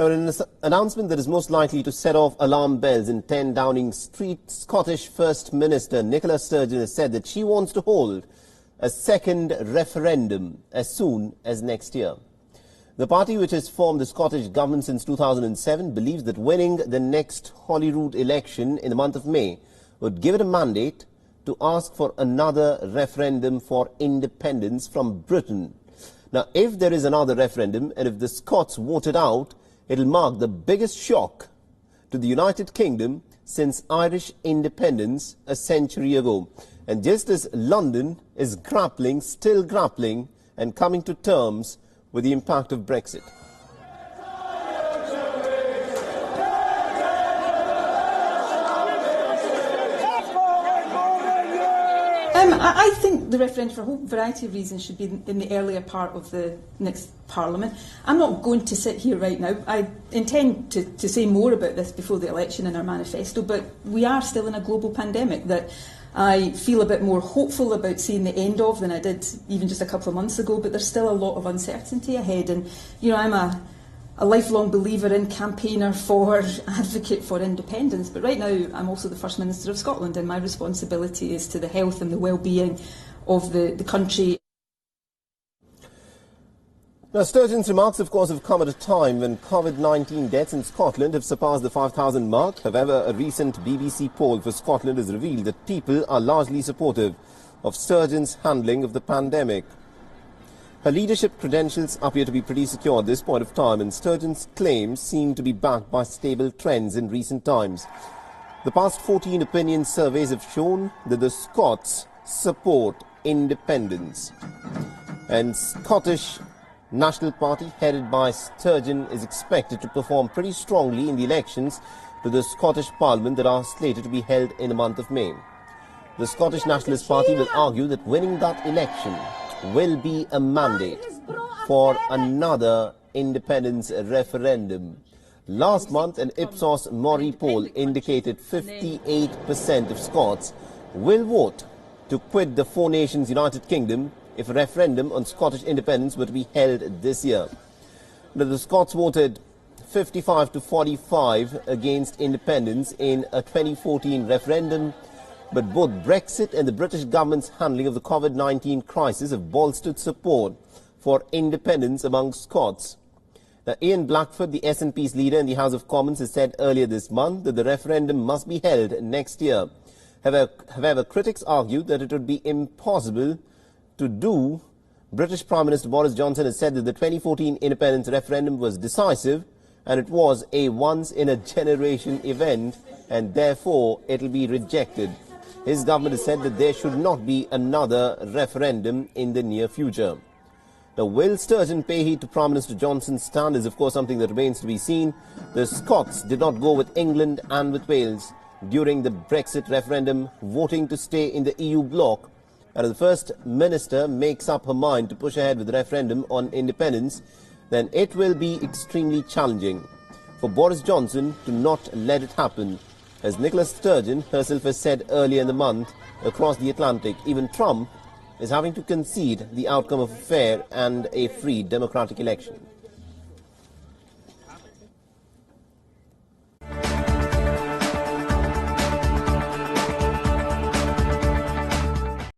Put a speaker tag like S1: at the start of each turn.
S1: Now, in an announcement that is most likely to set off alarm bells in 10 Downing Street, Scottish First Minister Nicola Sturgeon has said that she wants to hold a second referendum as soon as next year. The party, which has formed the Scottish government since 2007, believes that winning the next Holyrood election in the month of May would give it a mandate to ask for another referendum for independence from Britain. Now, if there is another referendum and if the Scots vote it out, it will mark the biggest shock to the United Kingdom since Irish independence a century ago. And just as London is still grappling and coming to terms with the impact of Brexit.
S2: I think the referendum, for a whole variety of reasons, should be in the earlier part of the next Parliament. I'm not going to sit here right now. I intend to say more about this before the election in our manifesto, but we are still in a global pandemic that I feel a bit more hopeful about seeing the end of than I did even just a couple of months ago, but there's still a lot of uncertainty ahead. And, you know, I'm a lifelong believer in, campaigner for, advocate for independence, but right now I'm also the First Minister of Scotland, and my responsibility is to the health and the well-being of the country.
S1: Now, Sturgeon's remarks, of course, have come at a time when COVID-19 deaths in Scotland have surpassed the 5,000 mark. However, a recent BBC poll for Scotland has revealed that people are largely supportive of Sturgeon's handling of the pandemic. Her leadership credentials appear to be pretty secure at this point of time, and Sturgeon's claims seem to be backed by stable trends in recent times. The past 14 opinion surveys have shown that the Scots support independence. And Scottish National Party, headed by Sturgeon, is expected to perform pretty strongly in the elections to the Scottish Parliament that are slated to be held in the month of May. The Scottish Nationalist Party will argue that winning that election will be a mandate for another independence referendum. Last month, an Ipsos Mori poll indicated 58% of Scots will vote to quit the Four Nations United Kingdom if a referendum on Scottish independence were to be held this year. Now, the Scots voted 55 to 45 against independence in a 2014 referendum, but both Brexit and the British government's handling of the COVID-19 crisis have bolstered support for independence among Scots. Now, Ian Blackford, the SNP's leader in the House of Commons, has said earlier this month that the referendum must be held next year. However, critics argued that it would be impossible to do. British Prime Minister Boris Johnson has said that the 2014 independence referendum was decisive and it was a once-in-a-generation event, and therefore it will be rejected. His government has said that there should not be another referendum in the near future. Now, will Sturgeon pay heed to Prime Minister Johnson's stand is, of course, something that remains to be seen. The Scots did not go with England and with Wales during the Brexit referendum, voting to stay in the EU bloc. And if the First Minister makes up her mind to push ahead with the referendum on independence, then it will be extremely challenging for Boris Johnson to not let it happen. As Nicola Sturgeon herself has said earlier in the month, across the Atlantic, even Trump is having to concede the outcome of a fair and a free democratic election.